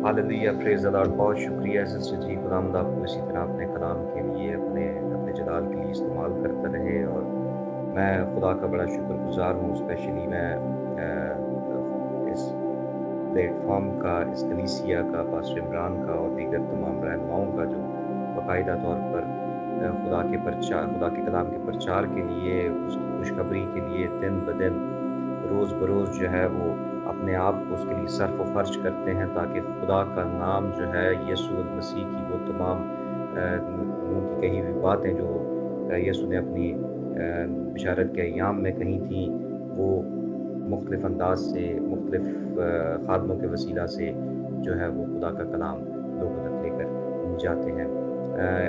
Hallelujah, praise the Lord. बहुत शुक्रिया sister जी, खुदावंद आपको इसी तरह अपने कलाम के लिए, अपने अपने जलाल के लिए इस्तेमाल करता रहे। और मैं खुदा का बड़ा शुक्रगुज़ार हूँ। स्पेशली मैं इस प्लेटफ़ॉर्म का, इस कलीसिया का, पास्टर इमरान का और दीगर तमाम रहनुमाओं का जो बाकायदा तौर पर खुदा के कलाम के प्रचार के लिए, उसकी खुशखबरी के लिए दिन ब दिन, रोज़ बरोज़ जो है वो अपने आप को उसके लिए सर्फ़ व ख़र्च करते हैं, ताकि खुदा का नाम जो है, यीशु मसीह की वो तमाम उनकी कही हुई बातें जो यीशु ने अपनी बिशारत के अय्याम में कही थी, वो मुख्तलिफ़ अंदाज़ से, मुख्तलिफ़ ख़ादमों के वसीला से जो है वो खुदा का कलाम लोगों तक लेकर जाते हैं।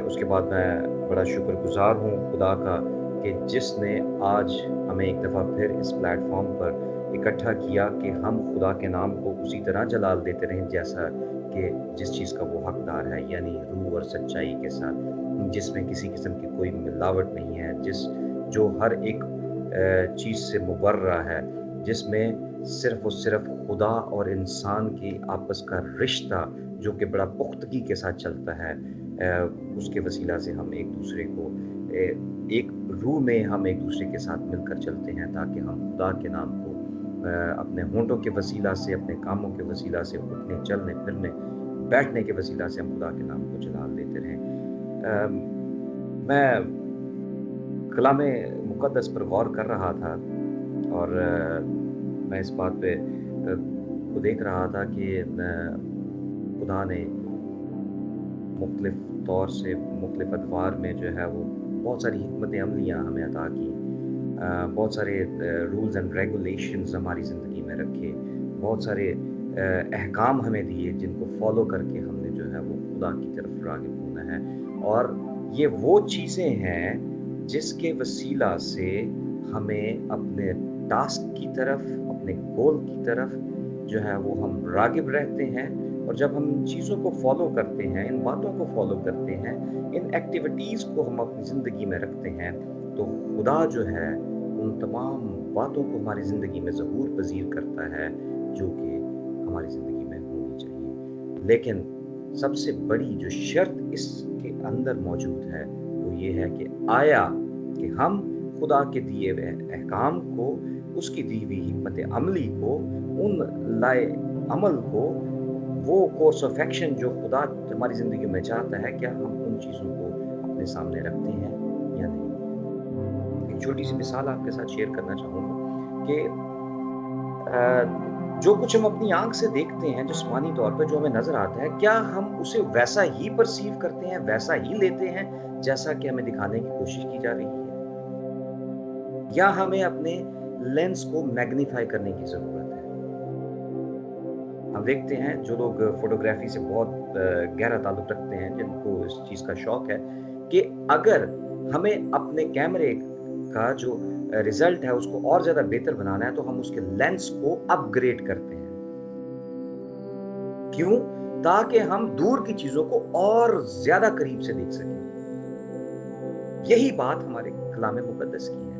उसके बाद मैं बड़ा शुक्रगुज़ार हूँ खुदा का कि जिसने आज हमें एक दफ़ा फिर इस प्लेटफ़ॉर्म पर इकट्ठा किया कि हम खुदा के नाम को उसी तरह जलाल देते रहें जैसा कि जिस चीज़ का वो हकदार है, यानी रूह और सच्चाई के साथ, जिसमें किसी किस्म की कोई मिलावट नहीं है, जो हर एक चीज़ से मुबर्रा है, जिसमें सिर्फ़ और सिर्फ़ खुदा और इंसान के आपस का रिश्ता जो कि बड़ा पुख्तगी के साथ चलता है, उसके वसीला से हम एक दूसरे को एक रूह में हम एक दूसरे के साथ मिलकर चलते हैं, ताकि हम खुदा के नाम को अपने होंठों के वसीला से, अपने कामों के वसीला से, उठने, चलने, फिरने, बैठने के वसीला से हम खुदा के नाम को जलाल देते रहें। मैं कलामे मुक़द्दस पर गौर कर रहा था और मैं इस बात पे को देख रहा था कि खुदा ने मुख्तलिफ़ तौर से, मुख्तलिफ़ अदवार में जो है वो बहुत सारी हिकमत अमलियाँ हमें अता की, बहुत सारे रूल्स एंड रेगुलेशंस हमारी ज़िंदगी में रखे, बहुत सारे अहकाम हमें दिए जिनको फॉलो करके हमने जो है वो खुदा की तरफ राग़िब होना है। और ये वो चीज़ें हैं जिसके वसीला से हमें अपने टास्क की तरफ, अपने गोल की तरफ जो है वो हम राग़िब रहते हैं। और जब हम इन चीज़ों को फॉलो करते हैं, इन बातों को फॉलो करते हैं, इन एक्टिविटीज़ को हम अपनी ज़िंदगी में रखते हैं, तो खुदा जो है उन तमाम बातों को हमारी ज़िंदगी में ज़हूर पज़ीर करता है जो कि हमारी ज़िंदगी में होनी चाहिए। लेकिन सबसे बड़ी जो शर्त इसके अंदर मौजूद है वो ये है कि आया कि हम खुदा के दिए हुए अहकाम को, उसकी दी हुई हिकमत अमली को, उन लाए अमल को, वो कोर्स ऑफ एक्शन जो खुदा हमारी ज़िंदगी में चाहता है, क्या हम उन चीज़ों को अपने सामने रखते हैं या नहीं। एक छोटी सी मिसाल आपके साथ शेयर करना चाहूँगा कि जो कुछ हम अपनी आँख से देखते हैं, जिस्मानी तौर पे जो हमें नज़र आता है, क्या हम उसे वैसा ही परसीव करते हैं, वैसा ही लेते हैं जैसा कि हमें दिखाने की कोशिश की जा रही है, या हमें अपने लेंस को मैग्नीफाई करने की ज़रूरत है। हम देखते हैं जो लोग फ़ोटोग्राफ़ी से बहुत गहरा ताल्लुक़ रखते हैं, जिनको इस चीज़ का शौक है, कि अगर हमें अपने कैमरे का जो रिज़ल्ट है उसको और ज़्यादा बेहतर बनाना है, तो हम उसके लेंस को अपग्रेड करते हैं। क्यों? ताकि हम दूर की चीज़ों को और ज़्यादा करीब से देख सकें। यही बात हमारे कलाम मुक़द्दस की है।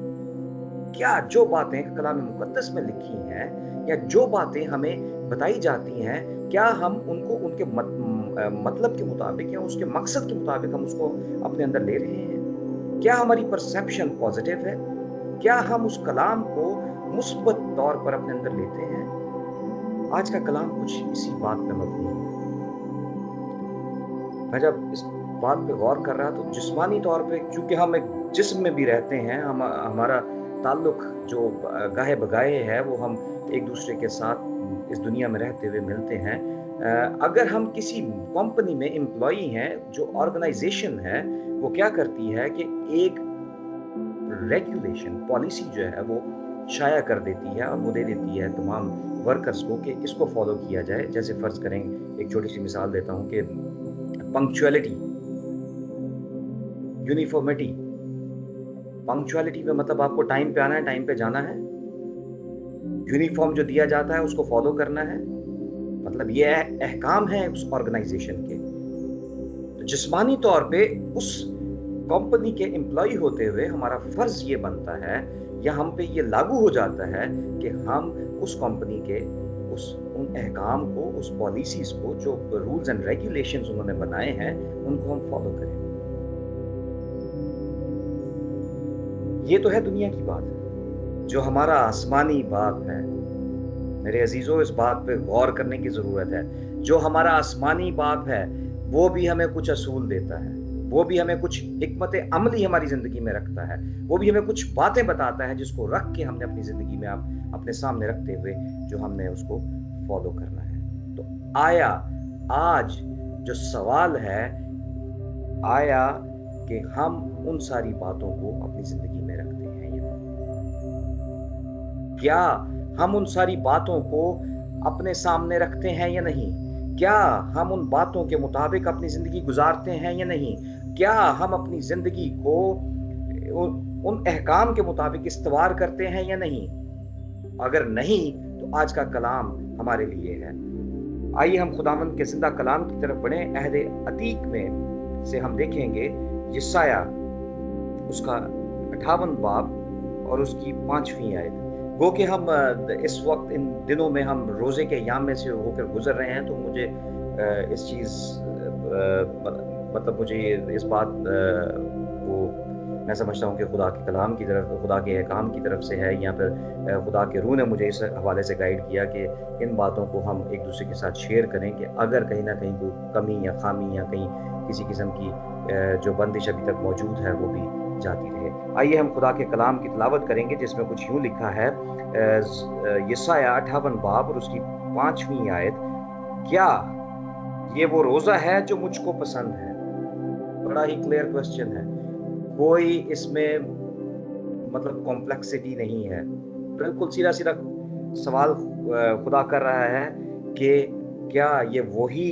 क्या जो बातें कलाम मुक़द्दस में लिखी हैं, या जो बातें हमें बताई जाती हैं, क्या हम उनको उनके मतलब के मुताबिक या उसके मकसद के मुताबिक हम उसको अपने अंदर ले रहे हैं? क्या हमारी परसेप्शन पॉजिटिव है? क्या हम उस कलाम को मुस्बत तौर पर अपने अंदर लेते हैं? आज का कलाम कुछ इसी बात पे मबनी है। मैं जब इस बात पे गौर कर रहा, तो जिस्मानी तौर पे चूँकि हम एक जिस्म में भी रहते हैं, हमारा ताल्लुक़ जो गाहे-बगाहे है, वो हम एक-दूसरे के साथ इस दुनिया में रहते हुए मिलते हैं। अगर हम किसी कंपनी में एम्प्लॉयी हैं, जो ऑर्गेनाइज़ेशन है, वो क्या करती है कि एक रेगुलेशन, पॉलिसी जो है वो शाया कर देती है और वो दे देती है तमाम वर्कर्स को कि इसको फॉलो किया जाए। जैसे फ़र्ज़ करें, एक छोटी-सी मिसाल देता हूँ कि पंक्चुअलिटी, यूनिफ़ॉर्मिटी। पंक्चुअलिटी का मतलब आपको टाइम पे आना है, टाइम पे जाना है। यूनिफ़ॉर्म जो दिया जाता है उसको फॉलो करना है, मतलब ये अहकाम है उस ऑर्गेनाइज़ेशन के। तो जिस्मानी तौर पे उस कंपनी के एम्प्लॉई होते हुए हमारा फ़र्ज़ ये बनता है, या हम पे ये लागू हो जाता है कि हम उस कंपनी के उस उन अहकाम को, उस पॉलिसीज़ को, जो रूल्स एंड रेगुलेशंस उन्होंने बनाए हैं, उनको हम फॉलो करें। ये तो है दुनिया की बात, जो हमारा आसमानी बाप है। मेरे अजीज़ों, इस बात पे गौर करने की ज़रूरत है। जो हमारा आसमानी बाप है, वो भी हमें कुछ असूल देता है, वो भी हमें कुछ हिकमत अमली हमारी ज़िंदगी में रखता है, वो भी हमें कुछ बातें बताता है जिसको रख के हमने अपनी ज़िंदगी में अपने सामने रखते हुए जो हमने उसको फॉलो करना है। तो आया आज जो सवाल है, आया कि हम उन सारी बातों को अपनी ज़िंदगी में रखते हैं या नहीं? क्या हम उन सारी बातों को अपने सामने रखते हैं या नहीं? क्या हम उन बातों के मुताबिक अपनी ज़िंदगी गुज़ारते हैं या नहीं? क्या हम अपनी ज़िंदगी को उन अहकाम के मुताबिक इस्तवार करते हैं या नहीं? अगर नहीं, तो आज का कलाम हमारे लिए है। आइए हम खुदावंद के ज़िंदा कलाम की तरफ बढ़ें। अहद अतीक में से हम देखेंगे यशायाह उसका 58 बाब और उसकी 5वीं आयत। गो कि हम इस वक्त इन दिनों में हम रोज़े के याम में से होकर गुजर रहे हैं, तो मुझे इस चीज़ मतलब मुझे इस बात को मैं समझता हूँ कि खुदा के कलाम की तरफ, खुदा के अहकाम की तरफ से है, या फिर खुदा के रूह ने मुझे इस हवाले से गाइड किया कि इन बातों को हम एक दूसरे के साथ शेयर करें कि अगर कहीं ना कहीं कोई कमी या खामी या कहीं किसी किस्म की जो बंदिश अभी तक मौजूद है वो भी जाती रहे। आइए हम खुदा के कलाम की तिलावत करेंगे, जिसमें कुछ यूँ लिखा है, यशायाह 58 बाब और उसकी 5वीं आयत। क्या ये वो रोज़ा है जो मुझको पसंद है? बड़ा ही क्लियर क्वेश्चन है, कोई इसमें मतलब कॉम्प्लेक्सिटी नहीं है, बिल्कुल सीधा सीधा सवाल खुदा कर रहा है कि क्या ये वही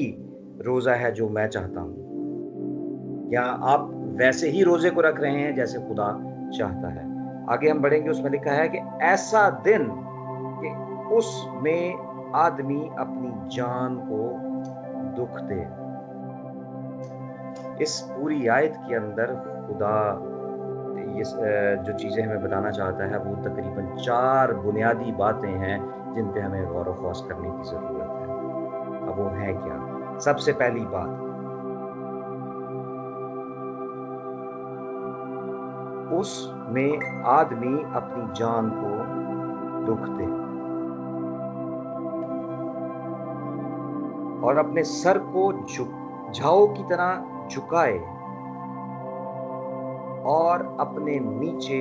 रोज़ा है जो मैं चाहता हूँ? क्या आप वैसे ही रोज़े को रख रहे हैं जैसे खुदा चाहता है? आगे हम बढ़ेंगे, उसमें लिखा है कि ऐसा दिन कि उसमें आदमी अपनी जान को दुख दे। इस पूरी आयत के अंदर खुदा ये जो चीज़ें हमें बताना चाहता है वो तकरीबन 4 बुनियादी बातें हैं जिन पे हमें गौर व ख़ौस करने की ज़रूरत है। अब वो है क्या? सबसे पहली बात, उसमें आदमी अपनी जान को दुख दे और अपने सर को झाओ की तरह झुकाए और अपने नीचे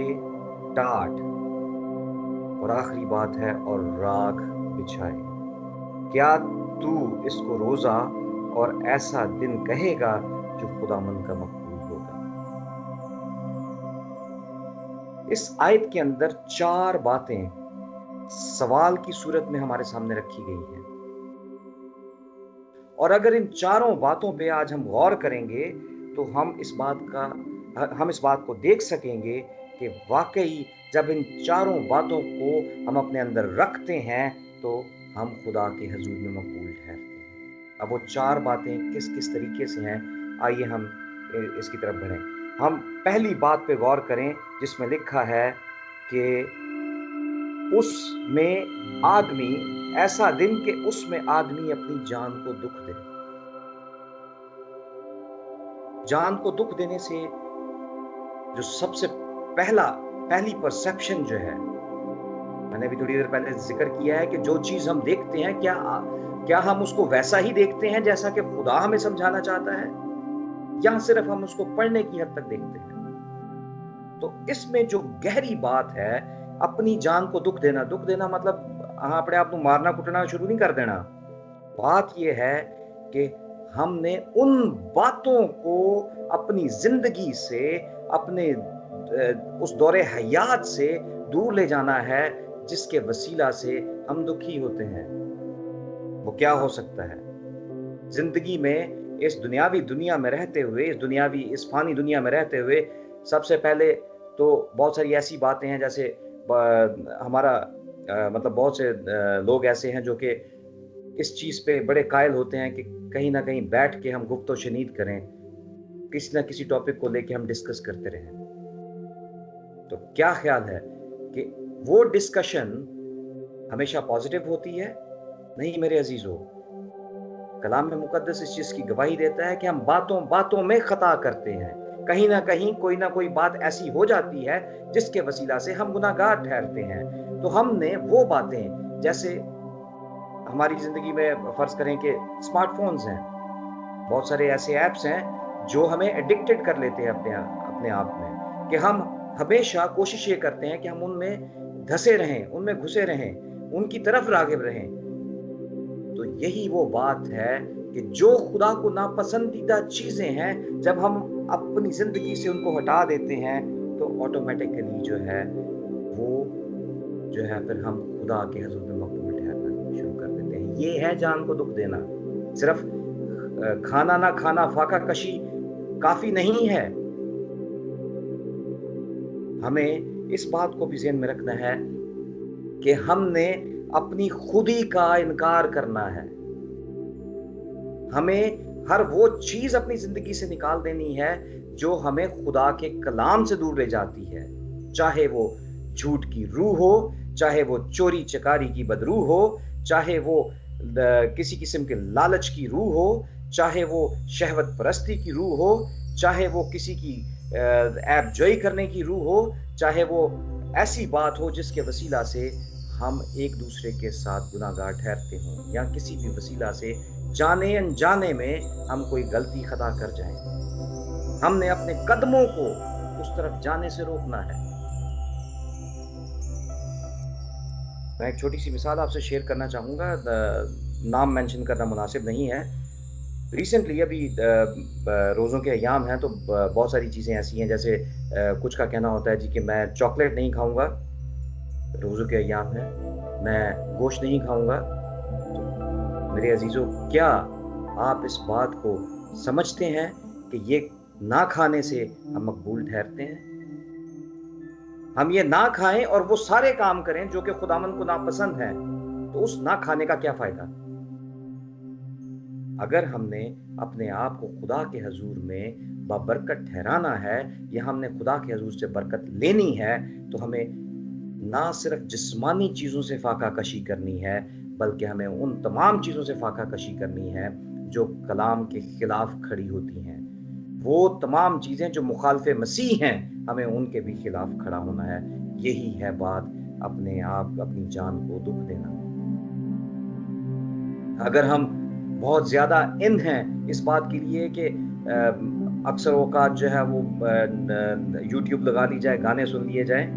टाट, और आखिरी बात है, और राख बिछाए। क्या तू इसको रोज़ा और ऐसा दिन कहेगा जो खुदावंद का मकबूल होगा? इस आयत के अंदर 4 बातें सवाल की सूरत में हमारे सामने रखी गई हैं, और अगर इन चारों बातों पे आज हम गौर करेंगे तो हम इस बात को देख सकेंगे कि वाकई जब इन चारों बातों को हम अपने अंदर रखते हैं तो हम खुदा के हुजूर में मकबूल ठहरते हैं। अब वो 4 बातें किस किस तरीके से हैं, आइए हम इसकी तरफ बढ़ें। हम पहली बात पे गौर करें जिसमें लिखा है कि उसमें आदमी, ऐसा दिन कि उसमें आदमी अपनी जान को दुख दे। जान को दुख देने से जो सबसे पहली परसेप्शन जो है, मैंने भी थोड़ी देर पहले जिक्र किया है कि जो चीज हम देखते हैं, क्या हम उसको वैसा ही देखते हैं जैसा कि खुदा हमें समझाना चाहता है, या सिर्फ हम उसको पढ़ने की हद तक देखते हैं? तो इसमें जो गहरी बात है, अपनी जान को दुख देना मतलब अपने आप को मारना कुटना शुरू नहीं कर देना। बात यह है कि हमने उन बातों को अपनी जिंदगी से, अपने उस दौरे हयात से दूर ले जाना है जिसके वसीला से हम दुखी होते हैं। वो क्या हो सकता है? जिंदगी में इस दुनियावी दुनिया में रहते हुए, इस फानी दुनिया में रहते हुए, सबसे पहले तो बहुत सारी ऐसी बातें हैं, जैसे हमारा मतलब बहुत से लोग ऐसे हैं जो कि इस चीज़ पे बड़े कायल होते हैं कि कहीं ना कहीं बैठ के हम गुफ्तो शनीद करें, किसी ना किसी टॉपिक को लेके हम डिस्कस करते रहें। तो क्या ख्याल है कि वो डिस्कशन हमेशा पॉजिटिव होती है نہیں میرے عزیزو، کلام مقدس اس چیز کی گواہی دیتا ہے کہ ہم باتوں باتوں میں خطا کرتے ہیں، کہیں نہ کہیں کوئی نہ کوئی بات ایسی ہو جاتی ہے جس کے وسیلہ سے ہم گناہ گار ٹھہرتے ہیں۔ تو ہم نے وہ باتیں، جیسے ہماری زندگی میں فرض کریں کہ اسمارٹ فونز ہیں، بہت سارے ایسے ایپس ہیں جو ہمیں ایڈکٹڈ کر لیتے ہیں اپنے آپ میں، کہ ہم ہمیشہ کوشش یہ کرتے ہیں کہ ہم ان میں دھسے رہیں، ان میں گھسے رہیں، ان کی طرف راغب رہیں۔ تو یہی وہ بات ہے کہ جو خدا کو ناپسندیدہ چیزیں ہیں، جب ہم اپنی زندگی سے ان کو ہٹا دیتے ہیں تو آٹومیٹکلی جو ہے وہ جو ہے پھر ہم خدا کے حضور میں مقبول ٹھہرنا شروع کر دیتے ہیں۔ یہ ہے جان کو دکھ دینا۔ صرف کھانا نہ کھانا، فاقہ کشی کافی نہیں ہے۔ ہمیں اس بات کو بھی ذہن میں رکھنا ہے کہ ہم نے اپنی خودی کا انکار کرنا ہے۔ ہمیں ہر وہ چیز اپنی زندگی سے نکال دینی ہے جو ہمیں خدا کے کلام سے دور لے جاتی ہے، چاہے وہ جھوٹ کی روح ہو، چاہے وہ چوری چکاری کی بدروح ہو، چاہے وہ کسی قسم کے لالچ کی روح ہو، چاہے وہ شہوت پرستی کی روح ہو، چاہے وہ کسی کی عیب جوئی کرنے کی روح ہو، چاہے وہ ایسی بات ہو جس کے وسیلہ سے ہم ایک دوسرے کے ساتھ گناہ گار ٹھہرتے ہوں، یا کسی بھی وسیلہ سے جانے انجانے میں ہم کوئی غلطی خطا کر جائیں۔ ہم نے اپنے قدموں کو اس طرف جانے سے روکنا ہے۔ میں ایک چھوٹی سی مثال آپ سے شیئر کرنا چاہوں گا، نام مینشن کرنا مناسب نہیں ہے۔ ریسنٹلی ابھی روزوں کے ایام ہیں تو بہت ساری چیزیں ایسی ہیں، جیسے کچھ کا کہنا ہوتا ہے جی کہ میں چاکلیٹ نہیں کھاؤں گا، روزوں کے ایام ہیں، میں گوشت نہیں کھاؤں گا۔ تو میرے عزیزو، کیا آپ اس بات کو سمجھتے ہیں کہ یہ نہ کھانے سے ہم مقبول ٹھہرتے ہیں؟ ہم یہ نہ کھائیں اور وہ سارے کام کریں جو کہ خداوند کو ناپسند ہیں، تو اس نہ کھانے کا کیا فائدہ؟ اگر ہم نے اپنے آپ کو خدا کے حضور میں بابرکت ٹھہرانا ہے، یا ہم نے خدا کے حضور سے برکت لینی ہے، تو ہمیں نہ صرف جسمانی چیزوں سے فاقہ کشی کرنی ہے، بلکہ ہمیں ان تمام چیزوں سے فاقہ کشی کرنی ہے جو کلام کے خلاف کھڑی ہوتی ہیں۔ وہ تمام چیزیں جو مخالف مسیح ہیں، ہمیں ان کے بھی خلاف کھڑا ہونا ہے۔ یہی ہے بات اپنے آپ اپنی جان کو دکھ دینا۔ اگر ہم بہت زیادہ ان ہیں اس بات کے لیے کہ اکثر اوقات جو ہے وہ یوٹیوب لگا لی جائے، گانے سن لیے جائیں،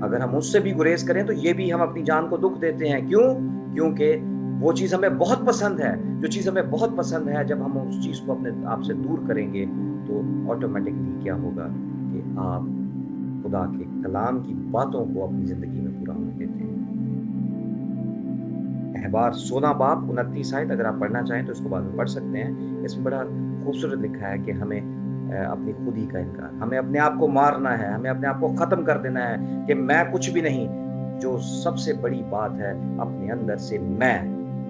اگر ہم اس سے بھی گریز کریں تو یہ بھی ہم اپنی جان کو دکھ دیتے ہیں۔ کیوں؟ کیونکہ وہ چیز ہمیں بہت پسند ہے۔ جو چیز ہمیں بہت پسند ہے، جب ہم اس چیز کو اپنے آپ سے دور کریں گے تو آٹومیٹکلی کیا ہوگا کہ آپ خدا کے کلام کی باتوں کو اپنی زندگی میں پورا ہونے دیتے ہیں۔ احبار 16 باب 29 آیت، اگر آپ پڑھنا چاہیں تو اس کو بعد میں پڑھ سکتے ہیں۔ اس میں بڑا خوبصورت لکھا ہے کہ ہمیں اپنی خودی کا انکار، ہمیں اپنے آپ کو مارنا ہے، ہمیں اپنے آپ کو ختم کر دینا ہے کہ میں کچھ بھی نہیں۔ جو سب سے بڑی بات ہے اپنے اندر سے میں،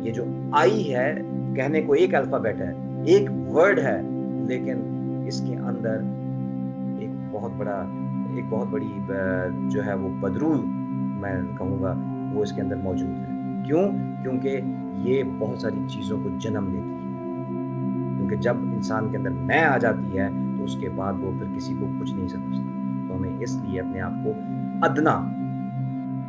یہ جو آئی ہے، کہنے کو ایک الفابیٹ ہے، ایک ورڈ ہے، لیکن اس کے اندر ایک بہت بڑی جو ہے وہ بدرو میں کہوں گا وہ اس کے اندر موجود ہے۔ کیوں؟ کیونکہ یہ بہت ساری چیزوں کو جنم دیتی ہے۔ کیونکہ جب انسان کے اندر میں آ جاتی ہے تو اس کے بعد وہ پھر کسی کو کچھ نہیں سمجھتا۔ تو ہمیں اس لیے اپنے آپ کو ادنا،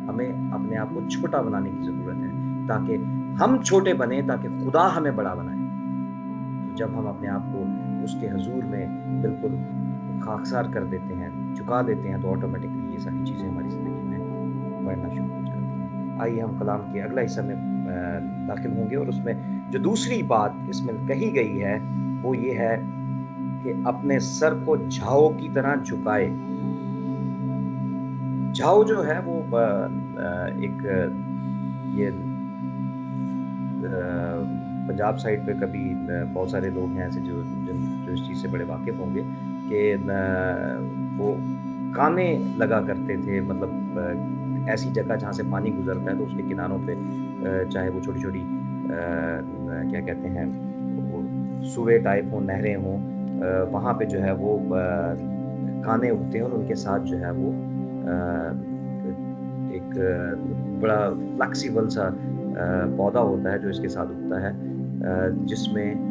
ہمیں اپنے آپ کو چھوٹا بنانے کی ضرورت ہے، تاکہ ہم چھوٹے بنیں، تاکہ خدا ہمیں بڑا بنائے۔ تو جب ہم اپنے آپ کو اس کے حضور میں بالکل خاکسار کر دیتے ہیں، چکا دیتے ہیں، تو آٹومیٹکلی یہ ساری چیزیں ہماری زندگی میں بڑھنا شروع ہو جاتی ہیں۔ آئیے ہم کلام کے اگلا حصہ میں داخل ہوں گے، اور اس میں جو دوسری بات اس میں کہی گئی ہے وہ یہ ہے کہ اپنے سر کو جھاؤ کی طرح جھکائے۔ جھاؤ جو ہے وہ ایک یہ پنجاب سائڈ پہ کبھی بہت سارے لوگ ہیں ایسے جو اس چیز سے بڑے واقف ہوں گے کہ وہ کانے لگا کرتے تھے، مطلب ایسی جگہ جہاں سے پانی گزرتا ہے تو اس کے کناروں پہ چاہے وہ چھوٹی چھوٹی کیا کہتے ہیں سوئے ٹائپ ہوں، نہریں ہوں، وہاں پہ جو ہے وہ کانے اگتے ہیں، اور ان کے ساتھ جو ہے وہ ایک بڑا فلیکسیبل سا पौधा होता है जो इसके साथ उगता है, जिसमें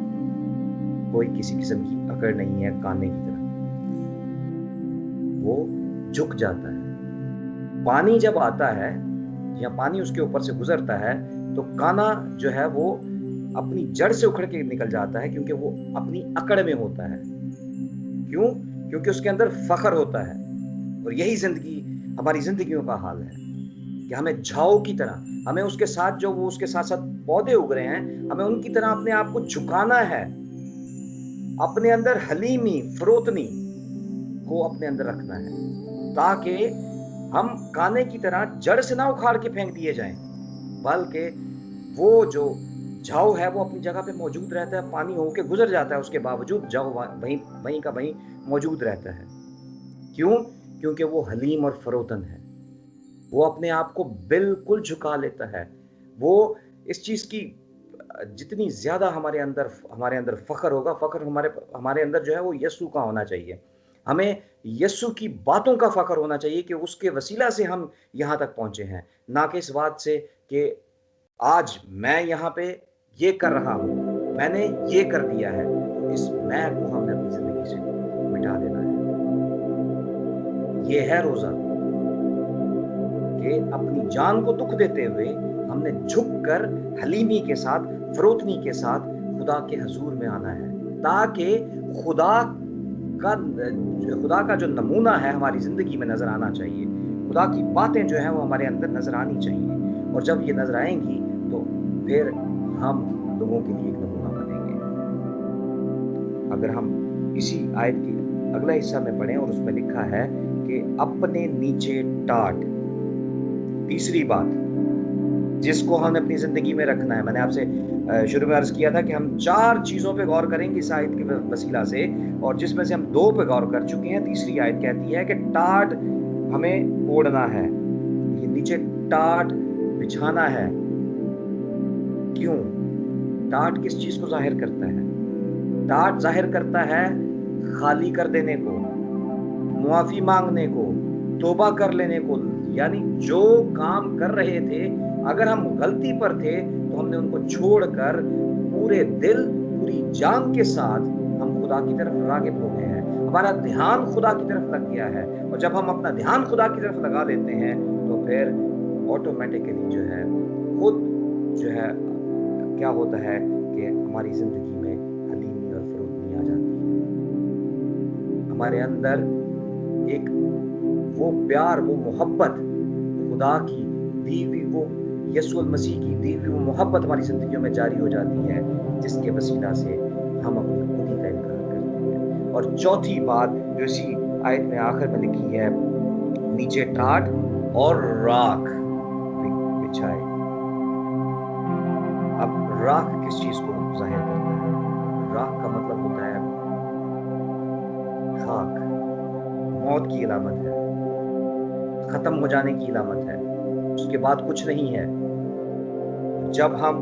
कोई किसी किस्म की अकड़ नहीं है, काने की तरह वो झुक जाता है। पानी जब आता है या पानी उसके ऊपर से गुजरता है तो काना जो है वो अपनी जड़ से उखड़ के निकल जाता है, क्योंकि वो अपनी अकड़ में होता है। क्यों? क्योंकि उसके अंदर फख्र होता है। और यही जिंदगी, हमारी जिंदगियों का हाल है कि हमें झाओ की तरह, हमें उसके साथ जो वो उसके साथ साथ पौधे उग रहे हैं, हमें उनकी तरह अपने आप को झुकाना है, अपने अंदर हलीमी फरोतनी को अपने अंदर रखना है, ताकि हम काने की तरह जड़ से ना उखाड़ के फेंक दिए जाएं, बल्कि वो जो झाऊ है वो अपनी जगह पे मौजूद रहता है, पानी होके गुजर जाता है, उसके बावजूद झाऊ वहीं का वहीं मौजूद रहता है। क्यों? क्योंकि वो हलीम और फरोतन है, वो अपने आप को बिल्कुल झुका लेता है। वो इस चीज़ की जितनी ज़्यादा हमारे अंदर फ़ख्र होगा, फ़ख्र हमारे अंदर जो है वो यस्सु का होना चाहिए। हमें यस्सु की बातों का फ़ख्र होना चाहिए कि उसके वसीला से हम यहाँ तक पहुँचे हैं, ना कि इस बात से कि आज मैं यहाँ पे ये कर रहा हूँ, मैंने ये कर दिया है। तो इस मैं को हमने अपनी ज़िंदगी से मिटा देना है। ये है रोज़ा कि अपनी जान को दुख देते हुए हमने झुककर हलीमी के साथ, फरोतनी के साथ खुदा के हजूर में आना है, ताकि खुदा का जो नमूना है हमारी ज़िंदगी में नज़र आना चाहिए। खुदा की बातें जो हैं वो हमारे अंदर नज़र आनी चाहिए, और जब ये नज़र आएंगी तो फिर हम लोगों के लिए एक नमूना बनेंगे। अगर हम इसी आयत के अगला हिस्सा में पढ़ें और उसमें लिखा है कि अपने नीचे टाट, तीसरी बात जिसको हमें अपनी ज़िंदगी में रखना है। मैंने आपसे शुरू में अर्ज़ किया था कि हम 4 चीज़ों पे गौर करेंगे इस आयत के वसीला से, और जिसमें से हम 2 पे गौर कर चुके हैं। तीसरी आयत कहती है कि टाट हमें ओढ़ना है, ये नीचे टाट बिछाना है। क्यों? टाट किस चीज़ को ज़ाहिर करता है? टाट ज़ाहिर करता है खाली कर देने को, मुआफ़ी मांगने को, तौबा कर लेने को। यानी जो काम कर रहे थे, अगर हम गलती पर थे तो हमने उनको छोड़कर पूरे दिल, पूरी जान के साथ हम खुदा की तरफ राग़िब हो गए हैं। हमारा ध्यान खुदा की तरफ लग गया है, और जब हम अपना ध्यान खुदा की तरफ लगा देते हैं तो फिर ऑटोमेटिकली जो है खुद जो है क्या होता है कि हमारी ज़िंदगी में हलीमी और फरोतनी आ जाती है। हमारे अंदर एक वो प्यार, वो मोहब्बत, खुदा की दी हुई, वो यीशु मसीह की दी हुई वो मोहब्बत हमारी ज़िंदगियों में जारी हो जाती है, जिसके वसीला से हम अपनी खुदी का इनकार करते हैं। और चौथी बात जो इसी आयत में आखिर में लिखी है, नीचे टाट और राख बिछाए। अब राख किस चीज़ को ज़ाहिर करता है? राख का मतलब होता है खाक, मौत की अलामत है, खत्म हो जाने की अलामत है, उसके बाद कुछ नहीं है। जब हम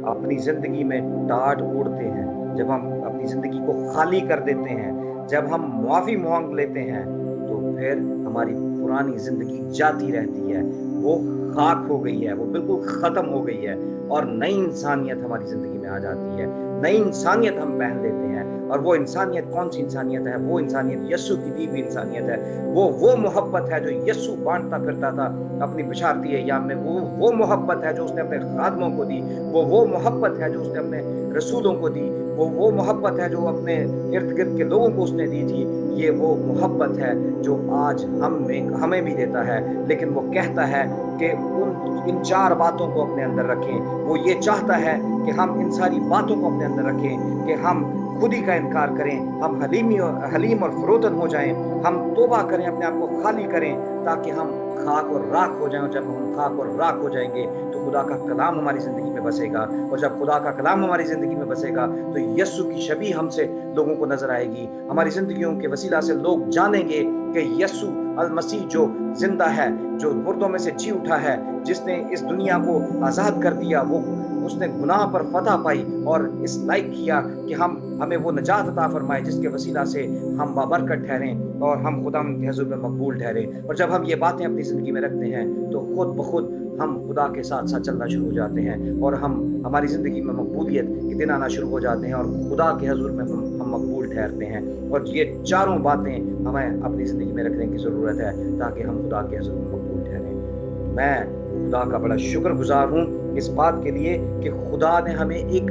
अपनी ज़िंदगी में टाट ओढ़ते हैं, जब हम अपनी ज़िंदगी को खाली कर देते हैं, जब हम मुआफ़ी मांग लेते हैं, तो फिर हमारी पुरानी ज़िंदगी जाती रहती है, वो खाक हो गई है, वो बिल्कुल ख़त्म हो गई है, और नई इंसानियत हमारी ज़िंदगी में आ जाती है। नई इंसानियत हम पहन लेते हैं, और वो इंसानियत कौन सी इंसानियत है? वो इंसानियत यीशु की दी हुई इंसानियत है। वो मोहब्बत है जो यीशु बांटता फिरता था अपनी बशारती अय्याम में। वो मोहब्बत है जो उसने अपने खादमों को दी। वो मोहब्बत है जो उसने अपने रसूलों को दी। वो मोहब्बत है जो अपने इर्द गिर्द के लोगों को उसने दी थी। ये वो मोहब्बत है जो आज हमें भी देता है, लेकिन वो कहता है कि इन 4 बातों को अपने अंदर रखें। वो ये चाहता है कि हम इन सारी बातों को अपने अंदर रखें, कि हम खुदी का इनकार करें, हम हलीम और फरोतन हो जाएं, हम तौबा करें, अपने आप को खाली करें, ताकि हम खाक और राख हो जाएं। और जब हम खाक और राख हो जाएंगे तो खुदा का कलाम हमारी ज़िंदगी में बसेगा, और जब खुदा का कलाम हमारी ज़िंदगी में बसेगा तो यीशु की शबीह हमसे लोगों को नज़र आएगी। हमारी ज़िंदगियों के वसीला से लोग जानेंगे कि यीशु अल मसीह जो जिंदा है, जो मुर्दों में से जी उठा है, जिसने इस दुनिया को आज़ाद कर दिया, वो اس ने गुनाह पर फतह पाई और इस लायक किया कि हमें वो नजात अता फरमाए जिसके वसीला से हम बाबरकत ठहरें और हम खुदा के हजूर में मकबूल ठहरें। और जब हम ये बातें अपनी ज़िंदगी में रखते हैं तो खुद ब खुद हम खुदा के साथ साथ चलना शुरू हो जाते हैं और हमारी ज़िंदगी में मकबूलियत के दिन आना शुरू हो जाते हैं और खुदा के हजूर में हम मकबूल ठहरते हैं। और ये चारों बातें हमें अपनी ज़िंदगी में रखने की ज़रूरत है ताकि हम खुदा के हजूर में मकबूल ठहरें। मैं खुदा का बड़ा शुक्रगुजार हूँ इस बात के लिए कि खुदा ने हमें एक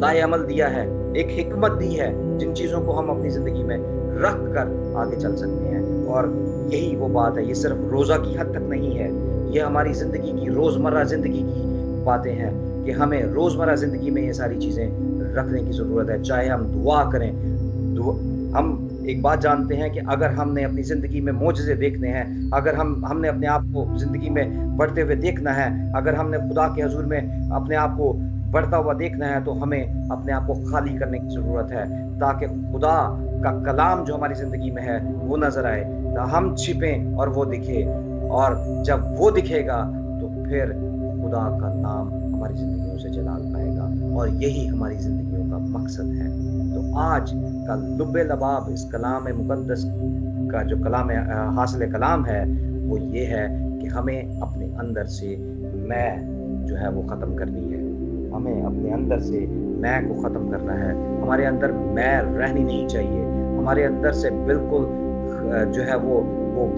लाएअमल दिया है, एक हिकमत दी है जिन चीज़ों को हम अपनी ज़िंदगी में रख कर आगे चल सकते हैं। और यही वो बात है, ये सिर्फ रोज़ा की हद तक नहीं है, ये हमारी ज़िंदगी की रोज़मर्रा ज़िंदगी की बातें हैं कि हमें रोज़मर्रा ज़िंदगी में ये सारी चीज़ें रखने की ज़रूरत है। चाहे हम दुआ करें, हम एक बात जानते हैं कि अगर हमने अपनी ज़िंदगी में मोजज़े देखने हैं, अगर हमने अपने आप को ज़िंदगी में बढ़ते हुए देखना है, अगर हमने खुदा के हज़ूर में अपने आप को बढ़ता हुआ देखना है, तो हमें अपने आप को खाली करने की ज़रूरत है ताकि खुदा का कलाम जो हमारी ज़िंदगी में है वो नज़र आए, तो हम छिपें और वो दिखे। और जब वो दिखेगा तो फिर खुदा का नाम हमारी ज़िंदगियों से जलाल पाएगा और यही हमारी ज़िंदगियों का मकसद है। तो आज का लुब्बे लबाब इस कलाम मुक़द्दस का जो कलाम हासिल कलाम है वो ये है कि हमें अपने अंदर से मैं जो है वो ख़त्म करनी है। हमें अपने अंदर से मैं को ख़त्म करना है। हमारे अंदर मैं रहनी नहीं चाहिए। हमारे अंदर से बिल्कुल जो है वो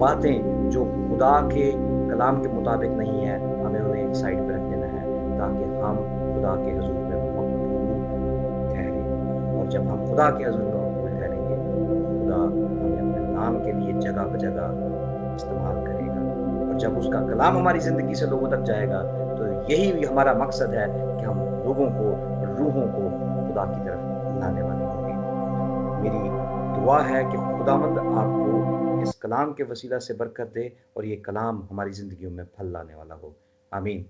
बातें जो खुदा के कलाम के मुताबिक नहीं है, हमें उन्हें एक साइड पर रख देना है ताकि हम खुदा के हज़ूर में मकबूल ठहरें। और जब हम खुदा के हज़ूर में मकबूल ठहरेंगे, खुदा हमें अपने नाम के लिए जगह ब जगह इस्तेमाल करेगा। और जब उसका कलाम हमारी ज़िंदगी से लोगों तक जाएगा तो यही हमारा मकसद है कि हम लोगों को, रूहों को खुदा की तरफ लाने वाले होंगे। मेरी दुआ है कि खुदावंद आपको इस कलाम के वसीला से बरकत दे और ये कलाम हमारी ज़िंदगियों में फल लाने वाला हो। आमीन।